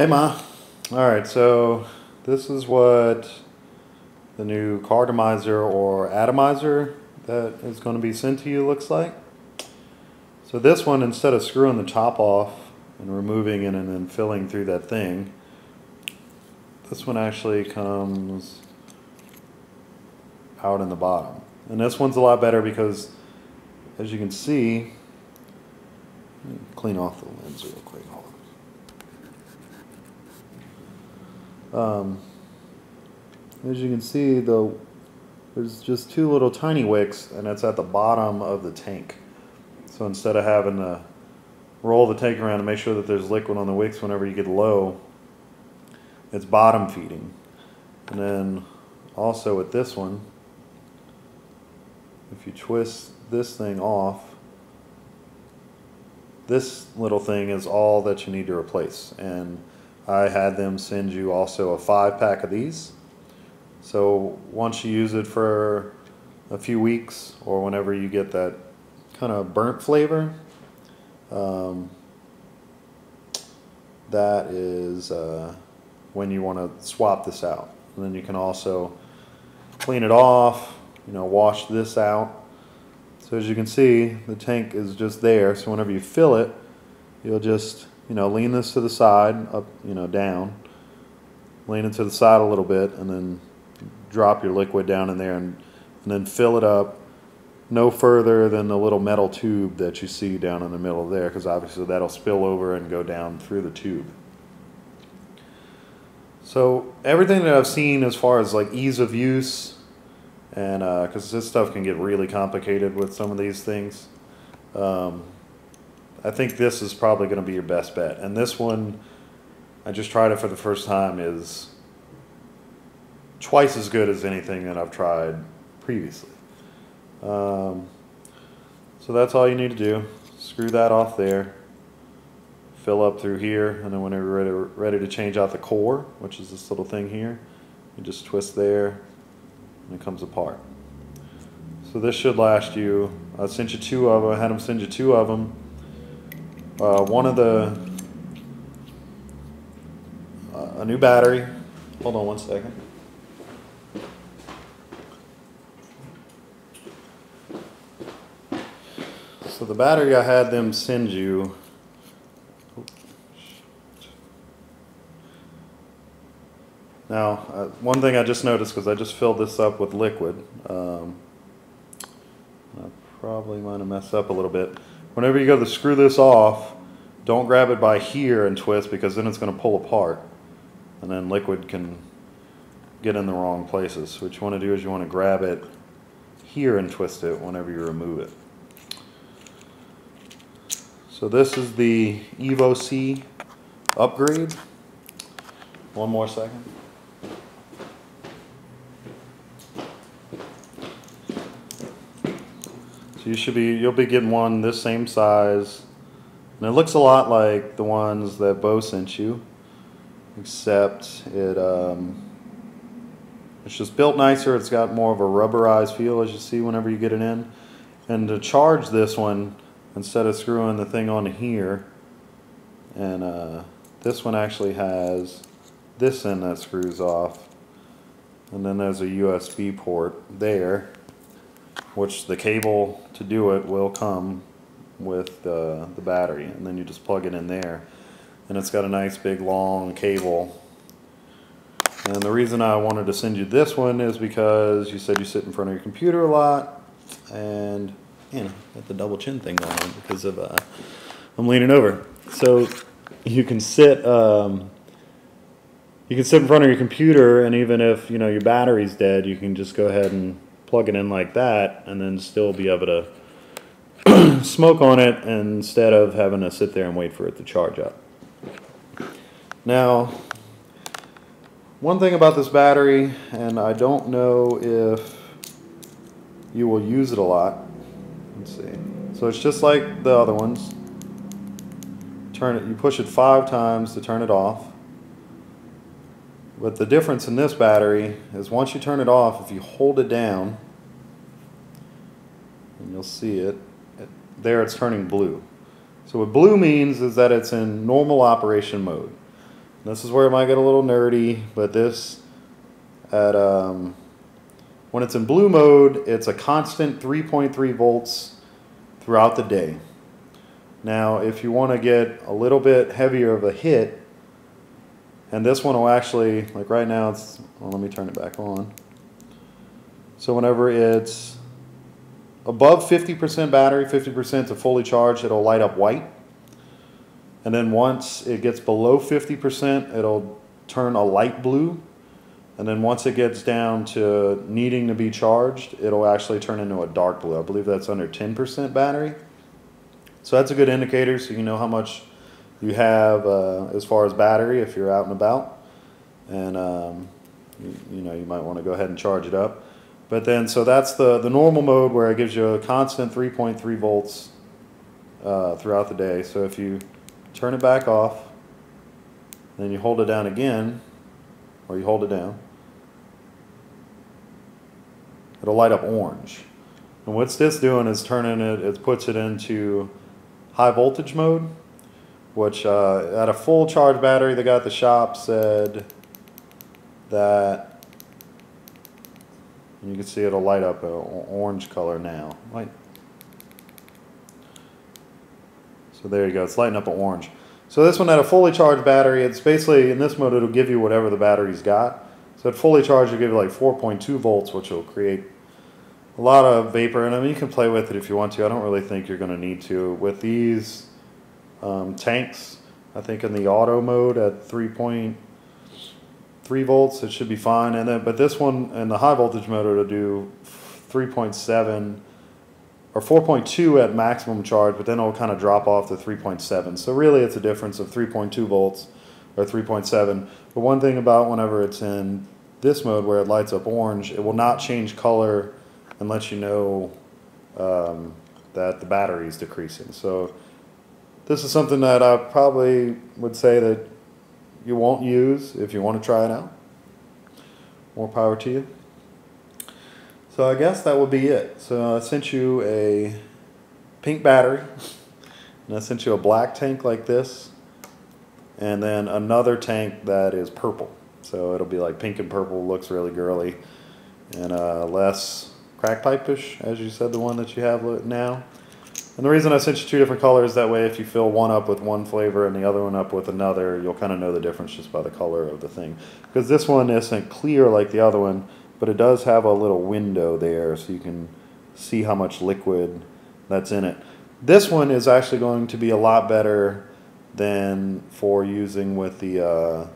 Hey Ma. Alright, so this is what the new cartomizer or atomizer that is going to be sent to you looks like. So this one, instead of screwing the top off and removing it and then filling through that thing, this one actually comes out in the bottom. And this one's a lot better because, as you can see, let me clean off the lens real quick. Hold on. As you can see, there's just two little tiny wicks, and it's at the bottom of the tank. So instead of having to roll the tank around to make sure that there's liquid on the wicks whenever you get low, it's bottom feeding. And then also with this one, if you twist this thing off, this little thing is all that you need to replace. And I had them send you also a 5-pack of these. So once you use it for a few weeks, or whenever you get that kind of burnt flavor, that is when you want to swap this out. And then you can also clean it off, wash this out. So as you can see, the tank is just there. So whenever you fill it, you'll just lean this to the side, up, down, lean it to the side a little bit, and then drop your liquid down in there, and then fill it up no further than the little metal tube that you see down in the middle there, because obviously that'll spill over and go down through the tube. So everything that I've seen as far as like ease of use, and because this stuff can get really complicated with some of these things, I think this is probably going to be your best bet. And this one, I just tried it for the first time, is twice as good as anything that I've tried previously. So that's all you need to do. Screw that off there, fill up through here, and then whenever you're ready to change out the core, which is this little thing here, you just twist there and it comes apart. So this should last you, I sent you 2 of them, I had them send you 2 of them. One of a new battery. Hold on one second. So the battery I had them send you, now one thing I just noticed, because I just filled this up with liquid, I probably might have messed up a little bit. Whenever you go to screw this off, don't grab it by here and twist, because then it's going to pull apart and then liquid can get in the wrong places. What you want to do is you want to grab it here and twist it whenever you remove it. So this is the EvoC upgrade. One more second. So you'll be getting one this same size, and it looks a lot like the ones that Bo sent you, except it's just built nicer. It's got more of a rubberized feel, as you see whenever you get it in. And to charge this one, instead of screwing the thing on here, and this one actually has this end that screws off, and then there's a USB port there, which the cable to do it will come with the battery, and then you just plug it in there, and it's got a nice big long cable. And the reason I wanted to send you this one is because you said you sit in front of your computer a lot, and got the double chin thing going on because of I'm leaning over. So you can sit in front of your computer, and even if your battery's dead, you can just go ahead and plug it in like that, and then still be able to smoke on it instead of having to sit there and wait for it to charge up. Now, one thing about this battery, and I don't know if you will use it a lot. Let's see. So it's just like the other ones. You push it 5 times to turn it off. But the difference in this battery is once you turn it off, if you hold it down, and you'll see it, there it's turning blue. So what blue means is that it's in normal operation mode. This is where it might get a little nerdy, but this at when it's in blue mode, it's a constant 3.3 volts throughout the day. Now, if you want to get a little bit heavier of a hit, and this one will actually, like right now, it's, well, let me turn it back on. So whenever it's above 50% battery, 50% to fully charged, it'll light up white. And then once it gets below 50%, it'll turn a light blue. And then once it gets down to needing to be charged, it'll actually turn into a dark blue. I believe that's under 10% battery. So that's a good indicator, so you know how much you have as far as battery if you're out and about. And you know, you might want to go ahead and charge it up. But then, so that's the normal mode where it gives you a constant 3.3 volts throughout the day. So if you turn it back off, then you hold it down again, or you hold it down, it'll light up orange. And what's this doing is turning it, it puts it into high voltage mode, which at a full charge battery, the guy at the shop said that, you can see it'll light up an orange color now. So there you go, it's lighting up an orange. So this one at a fully charged battery, it's basically, in this mode, it'll give you whatever the battery's got. So at fully charged, it'll give you like 4.2 volts, which will create a lot of vapor. And I mean, you can play with it if you want to. I don't really think you're going to need to. With these tanks, I think in the auto mode at 3.3 volts, it should be fine. And then, but this one in the high voltage mode, it'll do 3.7 or 4.2 at maximum charge, but then it'll kind of drop off to 3.7. So really it's a difference of 3.2 volts or 3.7. But one thing about whenever it's in this mode where it lights up orange, it will not change color and let you know that the battery is decreasing. So this is something that I probably would say that you won't use if you want to try it out. More power to you. So I guess that would be it. So I sent you a pink battery, and I sent you a black tank like this, and then another tank that is purple. So it'll be like pink and purple, looks really girly, and less crack pipe-ish, as you said, the one that you have now. And the reason I sent you two different colors, that way if you fill one up with one flavor and the other one up with another, you'll kind of know the difference just by the color of the thing. Because this one isn't clear like the other one, but it does have a little window there so you can see how much liquid that's in it. This one is actually going to be a lot better than for using with the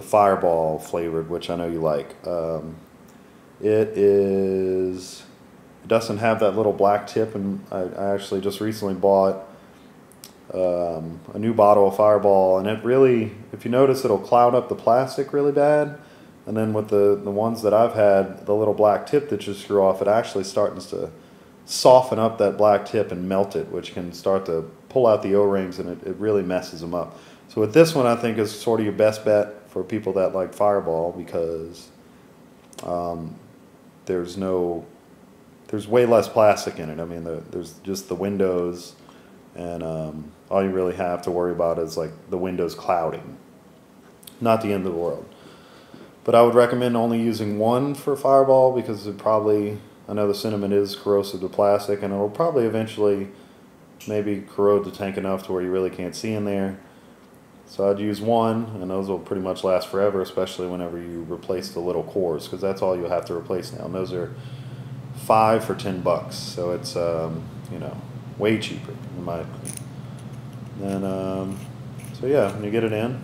Fireball flavored, which I know you like. It doesn't have that little black tip, and I actually just recently bought a new bottle of Fireball, and it really, if you notice, it'll cloud up the plastic really bad. And then with the ones that I've had, the little black tip that you screw off, it actually starts to soften up that black tip and melt it, which can start to pull out the O-rings, and it really messes them up. So with this one, I think is sort of your best bet for people that like Fireball, because there's way less plastic in it. I mean, there's just the windows, and all you really have to worry about is like the windows clouding. Not the end of the world. But I would recommend only using one for Fireball, because it probably, I know the cinnamon is corrosive to plastic, and it'll probably eventually maybe corrode the tank enough to where you really can't see in there. So I'd use one, and those will pretty much last forever, especially whenever you replace the little cores, because that's all you'll have to replace now. And those are 5 for $10, so it's you know, way cheaper in my opinion. And so yeah, when you get it in,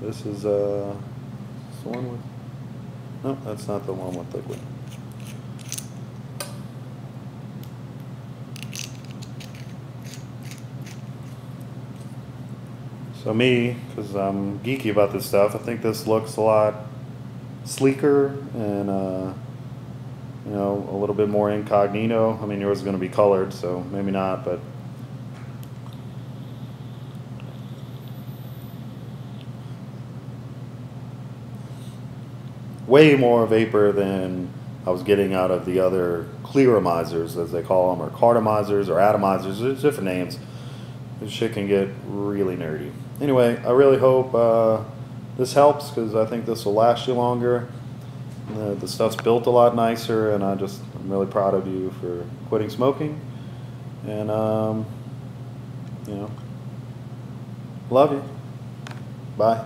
this is the one with, no, that's not the one with liquid. So me, because I'm geeky about this stuff, I think this looks a lot sleeker and you know, a little bit more incognito. I mean, yours is going to be colored, so maybe not, but way more vapor than I was getting out of the other clearomizers, as they call them, or cartomizers, or atomizers. There's different names. This shit can get really nerdy. Anyway, I really hope this helps because I think this will last you longer. The stuff's built a lot nicer, and I'm really proud of you for quitting smoking. And you know, love you. Bye.